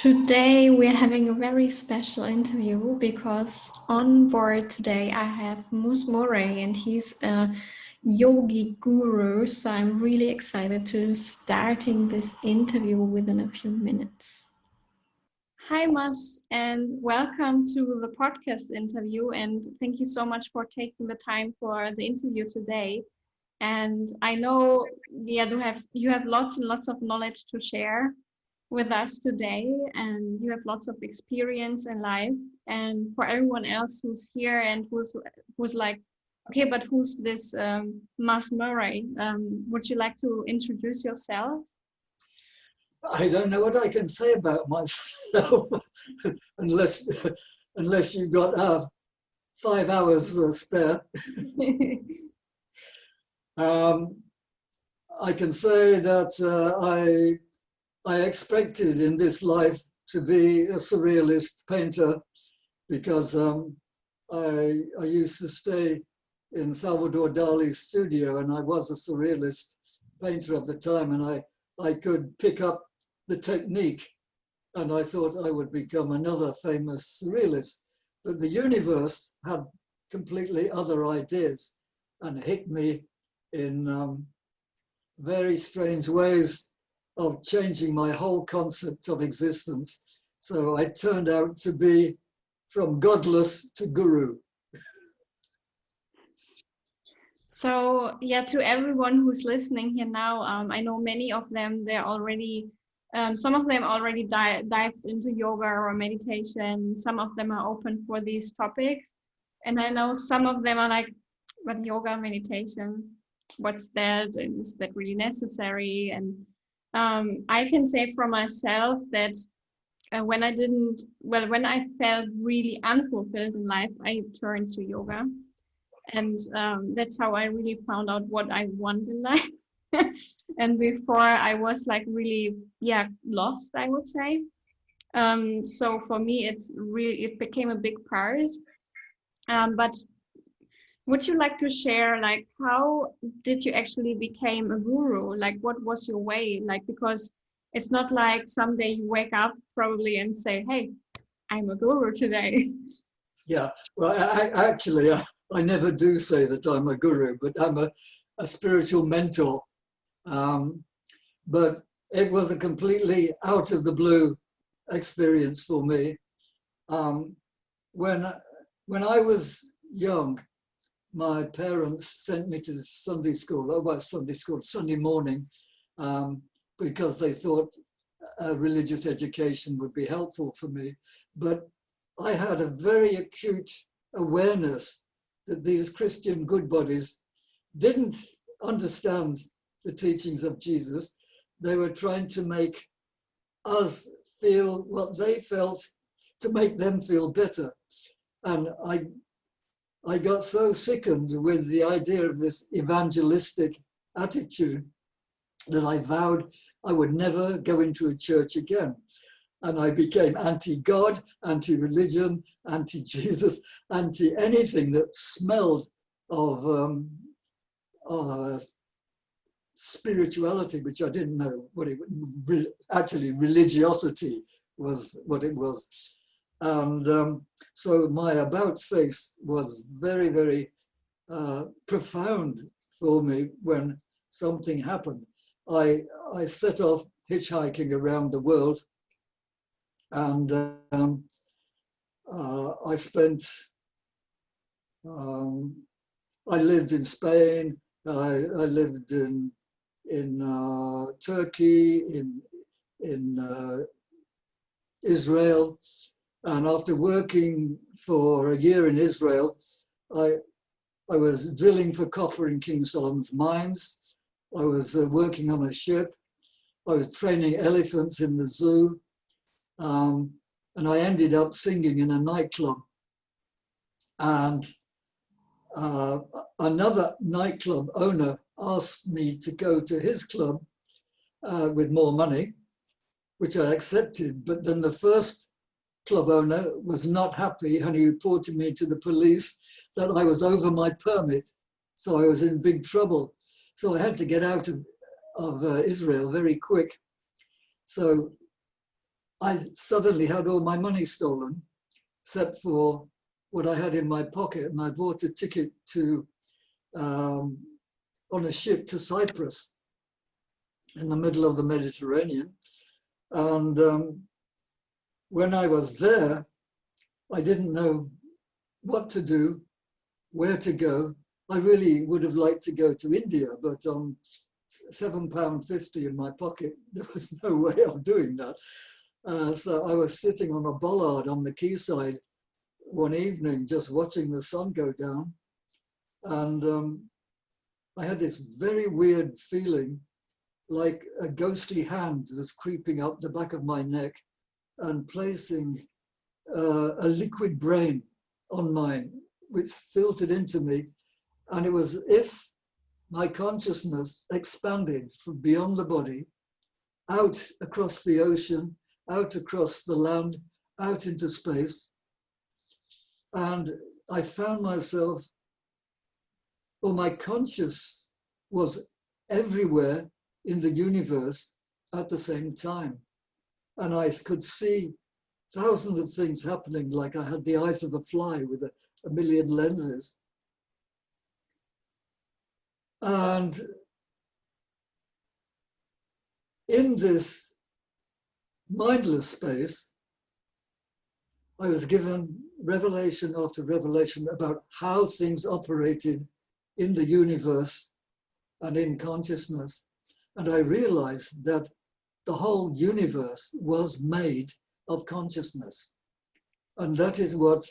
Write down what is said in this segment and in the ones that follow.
Today we're having a very special interview because on board today I have Muz Murray and he's a yogi guru. So I'm really excited to starting this interview within a few minutes. Hi Muz, and welcome to the podcast interview, and thank you so much for taking the time for the interview today. And I know you have lots and lots of knowledge to share with us today, and you have lots of experience in life. And for everyone else who's here and who's like, okay, but who's this Muz Murray? Would you like to introduce yourself? I don't know what I can say about myself unless you've got 5 hours spare. I can say that I expected in this life to be a surrealist painter because I used to stay in Salvador Dali's studio, and I was a surrealist painter at the time, and I could pick up the technique, and I thought I would become another famous surrealist. But the universe had completely other ideas and hit me in very strange ways of changing my whole concept of existence. So I turned out to be from godless to guru. So yeah, to everyone who's listening here now, I know many of them, some of them already dived into yoga or meditation. Some of them are open for these topics. And I know some of them are like, but yoga, meditation, what's that? And is that really necessary? And I can say for myself that when I felt really unfulfilled in life, I turned to yoga. And that's how I really found out what I want in life. And before I was like really, lost, I would say. So for me, it became a big part. But would you like to share, like, how did you actually become a guru? Like, what was your way? Like, because it's not like someday you wake up probably and say, hey, I'm a guru today. Yeah, well, I never do say that I'm a guru, but I'm a spiritual mentor. But it was a completely out of the blue experience for me. When I was young, my parents sent me to Sunday school, Sunday morning, because they thought a religious education would be helpful for me. But I had a very acute awareness that these Christian good bodies didn't understand the teachings of Jesus. They were trying to make us feel what they felt to make them feel better. And I got so sickened with the idea of this evangelistic attitude that I vowed I would never go into a church again. And I became anti-God, anti-religion, anti-Jesus, anti-anything that smelled of spirituality, which I didn't know what actually religiosity was, what it was. And so my about face was very, very profound for me when something happened. I set off hitchhiking around the world, and I spent, I lived in Spain, I lived in Turkey, in Israel. And after working for a year in Israel, I was drilling for copper in King Solomon's mines. I was working on a ship. I was training elephants in the zoo. And I ended up singing in a nightclub. And another nightclub owner asked me to go to his club with more money, which I accepted. But then the first club owner was not happy, and he reported me to the police that I was over my permit. So I was in big trouble. So I had to get out of Israel very quick. So I suddenly had all my money stolen, except for what I had in my pocket, and I bought a ticket to on a ship to Cyprus in the middle of the Mediterranean. And when I was there, I didn't know what to do, where to go. I really would have liked to go to India, but on £7.50 in my pocket, there was no way of doing that. So I was sitting on a bollard on the quayside one evening, just watching the sun go down. And I had this very weird feeling like a ghostly hand was creeping up the back of my neck and placing a liquid brain on mine, which filtered into me. And it was as if my consciousness expanded from beyond the body, out across the ocean, out across the land, out into space. And I found myself, or my conscious was everywhere in the universe at the same time. And I could see thousands of things happening, like I had the eyes of a fly with a million lenses. And in this mindless space, I was given revelation after revelation about how things operated in the universe and in consciousness. And I realized that the whole universe was made of consciousness. And that is what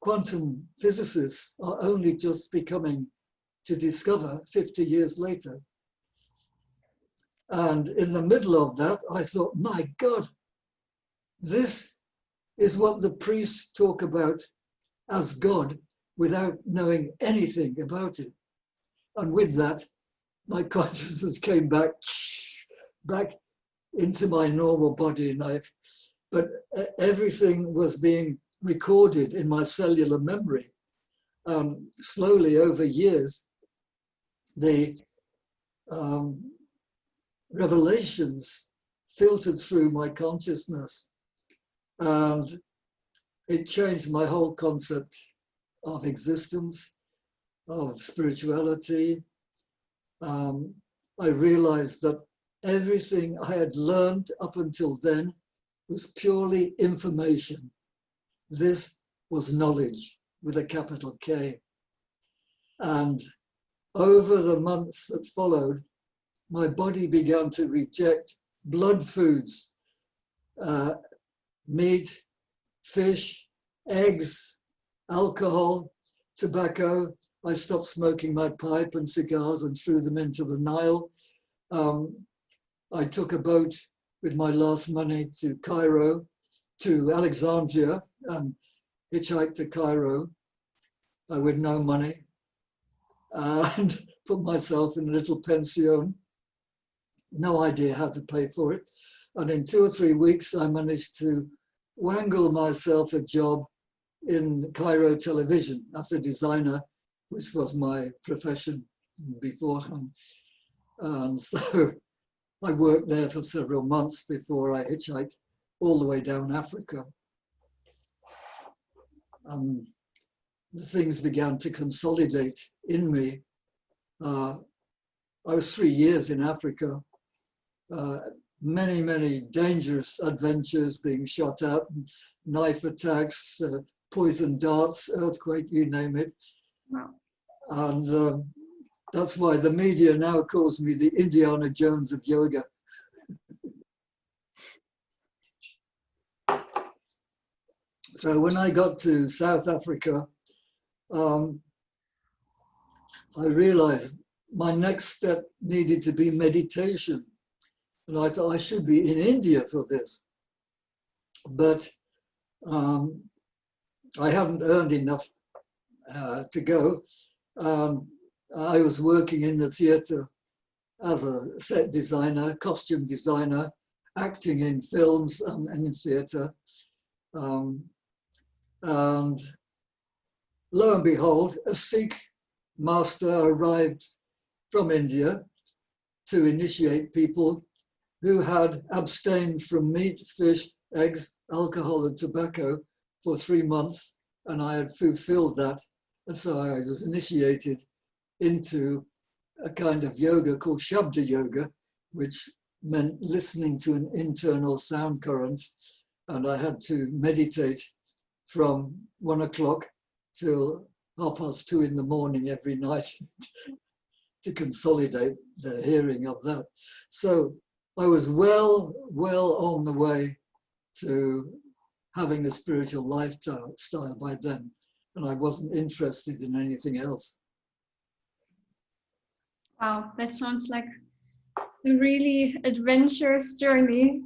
quantum physicists are only just becoming to discover 50 years later. And in the middle of that, I thought, my God, this is what the priests talk about as God without knowing anything about it. And with that, my consciousness came back into my normal body life. But everything was being recorded in my cellular memory. Slowly over years, the revelations filtered through my consciousness, and it changed my whole concept of existence, of spirituality. I realized that everything I had learned up until then was purely information. This was knowledge with a capital K. And over the months that followed, my body began to reject blood foods, meat, fish, eggs, alcohol, tobacco. I stopped smoking my pipe and cigars and threw them into the Nile. I took a boat with my last money to Cairo, to Alexandria, and hitchhiked to Cairo with no money, and put myself in a little pension. No idea how to pay for it. And in 2 or 3 weeks, I managed to wangle myself a job in Cairo television as a designer, which was my profession beforehand. And so I worked there for several months before I hitchhiked all the way down Africa. And the things began to consolidate in me. I was 3 years in Africa, many dangerous adventures, being shot at, knife attacks, poison darts, earthquake, you name it. Wow. And that's why the media now calls me the Indiana Jones of yoga. So when I got to South Africa, I realized my next step needed to be meditation. And I thought I should be in India for this. But I hadn't earned enough to go. I was working in the theater as a set designer, costume designer, acting in films and in theater. And lo and behold, a Sikh master arrived from India to initiate people who had abstained from meat, fish, eggs, alcohol and tobacco for 3 months, and I had fulfilled that. And so I was initiated into a kind of yoga called Shabda yoga, which meant listening to an internal sound current. And I had to meditate from 1 o'clock till 2:30 in the morning every night to consolidate the hearing of that. So I was well on the way to having a spiritual lifestyle by then, and I wasn't interested in anything else. Wow, that sounds like a really adventurous journey.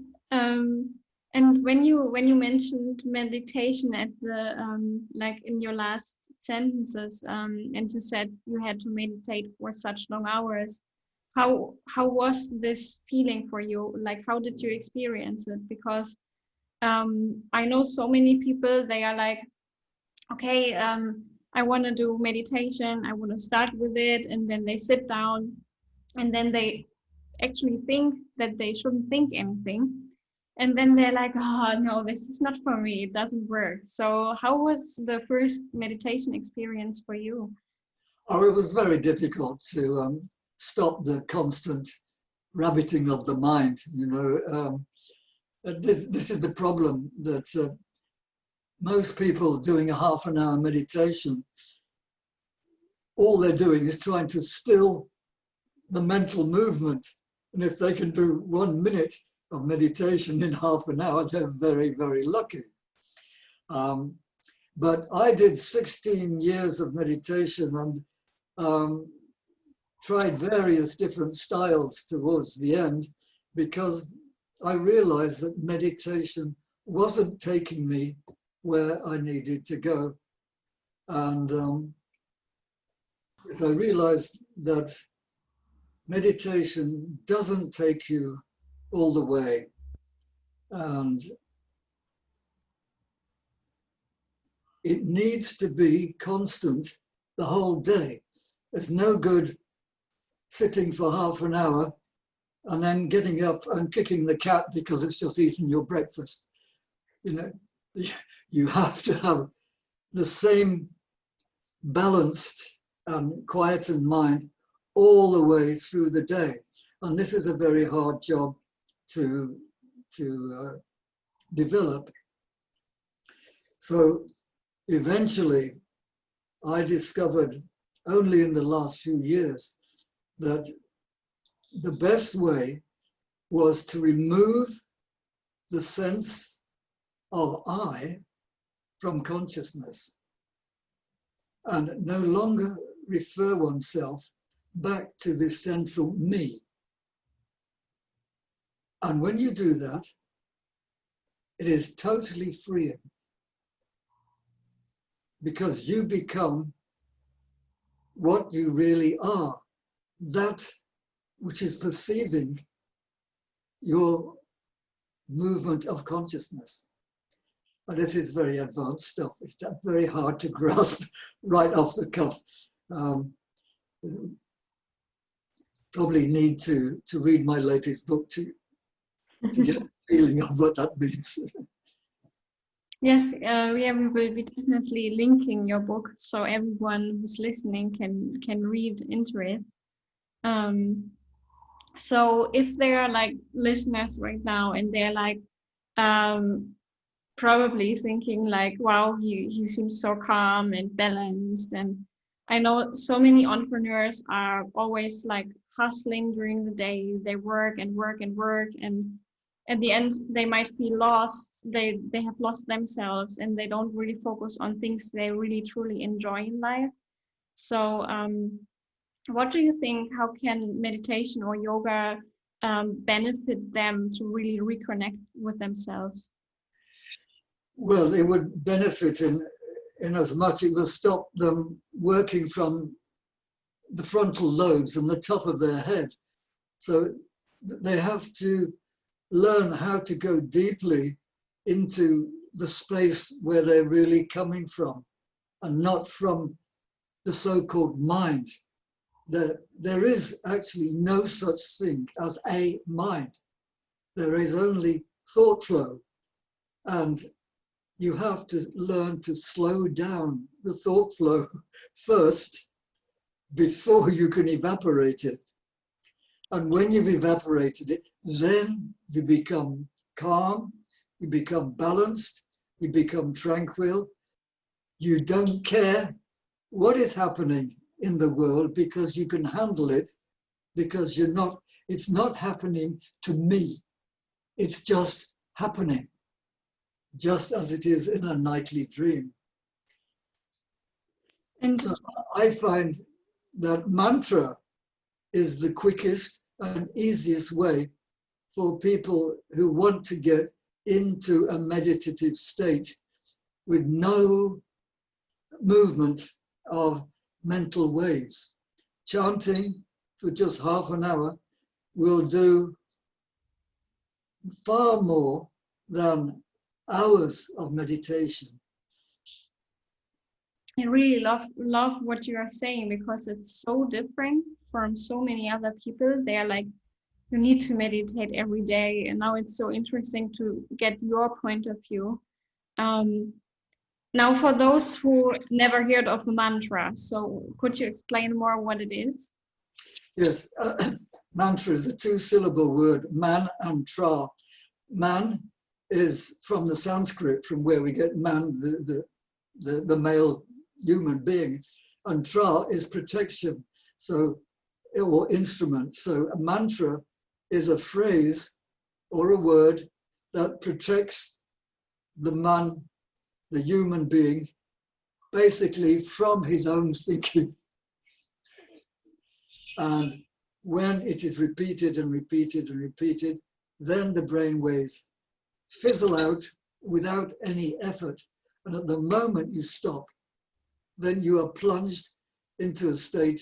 And when you mentioned meditation at the like in your last sentences, and you said you had to meditate for such long hours, how was this feeling for you? Like, how did you experience it? Because I know so many people, they are like, okay, I want to do meditation, I want to start with it, and then they sit down, and then they actually think that they shouldn't think anything. And then they're like, oh, no, this is not for me. It doesn't work. So how was the first meditation experience for you? Oh, it was very difficult to stop the constant rabbiting of the mind. You know, this is the problem, that most people doing a half an hour meditation, all they're doing is trying to still the mental movement. And if they can do 1 minute of meditation in half an hour, they're very, very lucky. But I did 16 years of meditation and tried various different styles towards the end, because I realized that meditation wasn't taking me where I needed to go. And I realized that meditation doesn't take you all the way, and it needs to be constant the whole day. It's no good sitting for half an hour and then getting up and kicking the cat because it's just eaten your breakfast. You know, you have to have the same balanced and quietened mind all the way through the day. And this is a very hard job to develop. So eventually I discovered only in the last few years that the best way was to remove the sense of I from consciousness and no longer refer oneself back to the central me. And when you do that, it is totally freeing, because you become what you really are, that which is perceiving your movement of consciousness. And it is very advanced stuff. It's very hard to grasp right off the cuff. Probably need to read my latest book to get a feeling of what that means. Yes, we will be definitely linking your book so everyone who's listening can read into it. So if there are like listeners right now and they're like probably thinking like, wow, he seems so calm and balanced, and I know so many entrepreneurs are always like hustling during the day. They work and work and work, and at the end they might feel lost. They have lost themselves, and they don't really focus on things they really truly enjoy in life. So what do you think, how can meditation or yoga benefit them to really reconnect with themselves? Well, it would benefit in as much it will stop them working from the frontal lobes and the top of their head. So they have to learn how to go deeply into the space where they're really coming from, and not from the so-called mind. There is actually no such thing as a mind. There is only thought flow. And you have to learn to slow down the thought flow first before you can evaporate it. And when you've evaporated it, then you become calm, you become balanced, you become tranquil. You don't care what is happening in the world because you can handle it, because it's not happening to me. It's just happening, just as it is in a nightly dream. And so I find that mantra is the quickest and easiest way for people who want to get into a meditative state with no movement of mental waves. Chanting for just half an hour will do far more than hours of meditation. I really love what you are saying, because it's so different from so many other people. They're like, you need to meditate every day. And now it's so interesting to get your point of view. Now, for those who never heard of a mantra, so could you explain more what it is? Yes, mantra is a two-syllable word, man and tra. Man is from the Sanskrit, from where we get man, the male human being, and tra is protection, so, or instrument. So a mantra is a phrase or a word that protects the man, the human being, basically from his own thinking. And when it is repeated and repeated and repeated, then the brain waves fizzle out without any effort. And at the moment you stop, then you are plunged into a state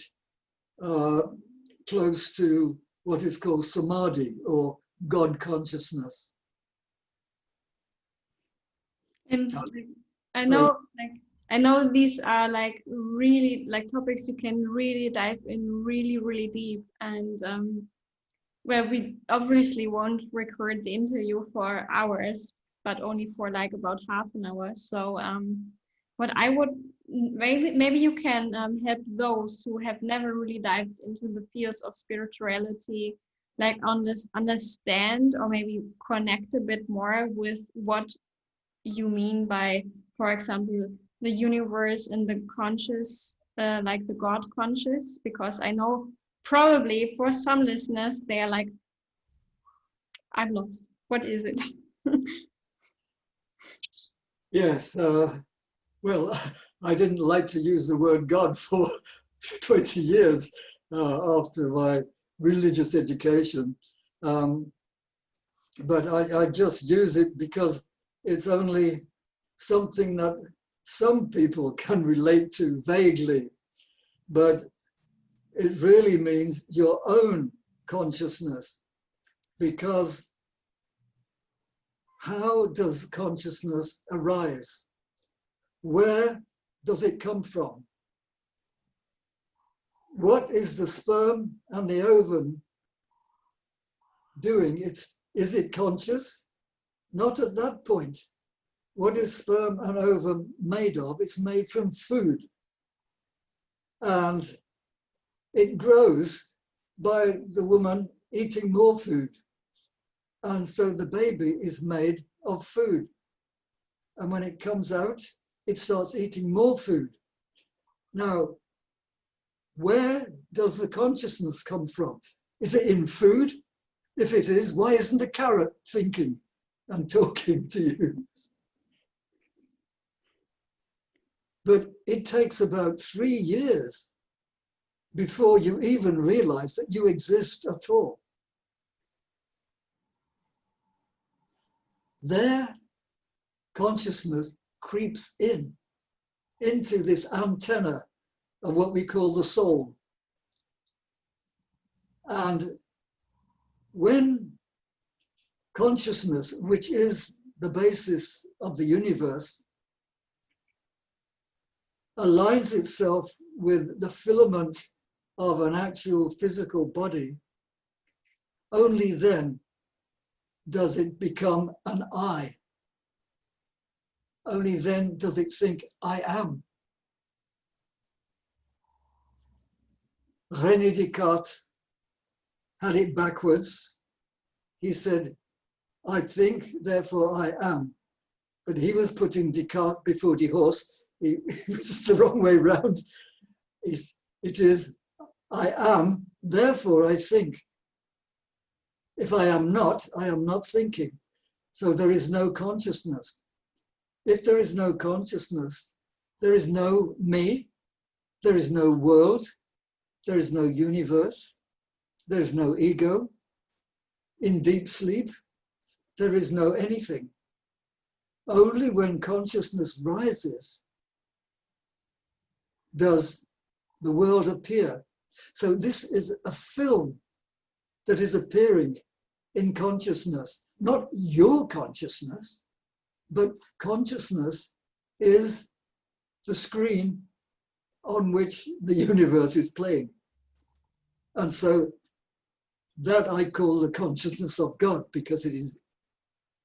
close to what is called Samadhi, or God consciousness. And I know, I know these are like really like topics you can really dive in really deep, and well, we obviously won't record the interview for hours, but only for like about half an hour. So what I would maybe you can help those who have never really dived into the fields of spirituality, like understand or maybe connect a bit more with what you mean by, for example, the universe and the conscious, like the God conscious, because I know probably for some listeners, they are like, I'm lost. What is it? Yes, well, I didn't like to use the word God for 20 years after my religious education. But I just use it because it's only something that some people can relate to vaguely, but it really means your own consciousness. Because how does consciousness arise? Where does it come from? What is the sperm and the ovum doing? Is it conscious? Not at that point. What is sperm and ovum made of? It's made from food. And it grows by the woman eating more food. And so the baby is made of food. And when it comes out, it starts eating more food. Now, where does the consciousness come from? Is it in food? If it is, why isn't a carrot thinking and talking to you? But it takes about 3 years before you even realize that you exist at all. Their consciousness creeps into this antenna of what we call the soul. And when consciousness, which is the basis of the universe, aligns itself with the filament of an actual physical body, only then does it become an I. only then does it think, I am. René Descartes had it backwards. He said, I think, therefore I am. But he was putting Descartes before the horse. It was the wrong way round. It is, I am, therefore I think. If I am not thinking. So there is no consciousness. If there is no consciousness, there is no me, there is no world, there is no universe, there is no ego. In deep sleep, there is no anything. Only when consciousness rises does the world appear. So this is a film that is appearing in consciousness, not your consciousness, but consciousness is the screen on which the universe is playing. And so that I call the consciousness of God, because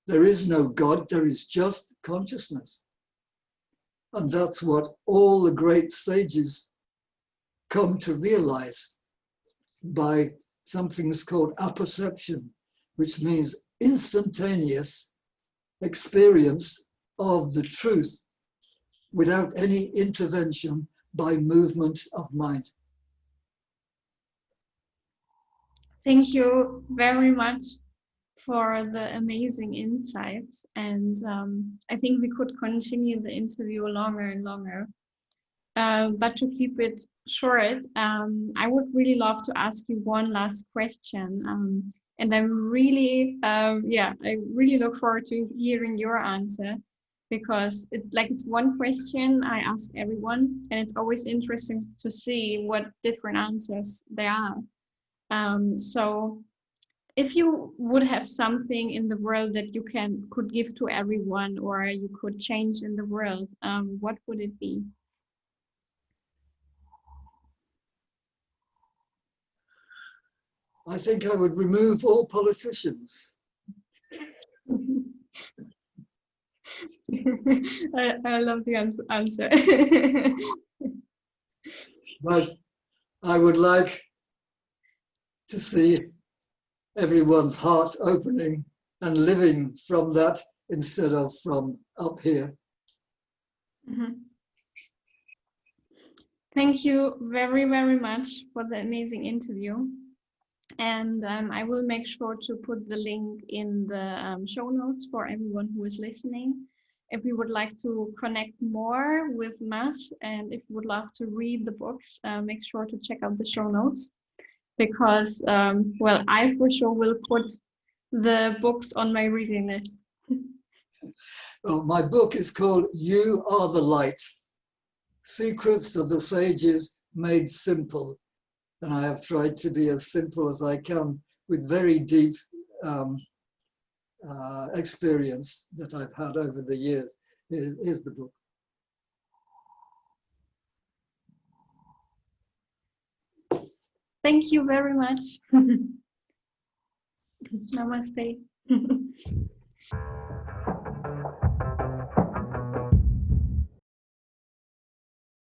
there is no God, there is just consciousness. And that's what all the great sages come to realize by something that's called apperception, which means instantaneous experience of the truth without any intervention by movement of mind. Thank you very much for the amazing insights. And I think we could continue the interview longer and longer. But to keep it short, I would really love to ask you one last question. And I'm really, I really look forward to hearing your answer, because it's one question I ask everyone, and it's always interesting to see what different answers there are. So if you would have something in the world that you could give to everyone, or you could change in the world, what would it be? I think I would remove all politicians. I love the answer. But I would like to see everyone's heart opening and living from that instead of from up here. Mm-hmm. Thank you very, very much for the amazing interview. And I will make sure to put the link in the show notes for everyone who is listening. If you would like to connect more with Muz, and if you would love to read the books, make sure to check out the show notes, because, I for sure will put the books on my reading list. Well, my book is called You Are the Light, Secrets of the Sages Made Simple. And I have tried to be as simple as I can with very deep experience that I've had over the years. Here's the book. Thank you very much. Namaste.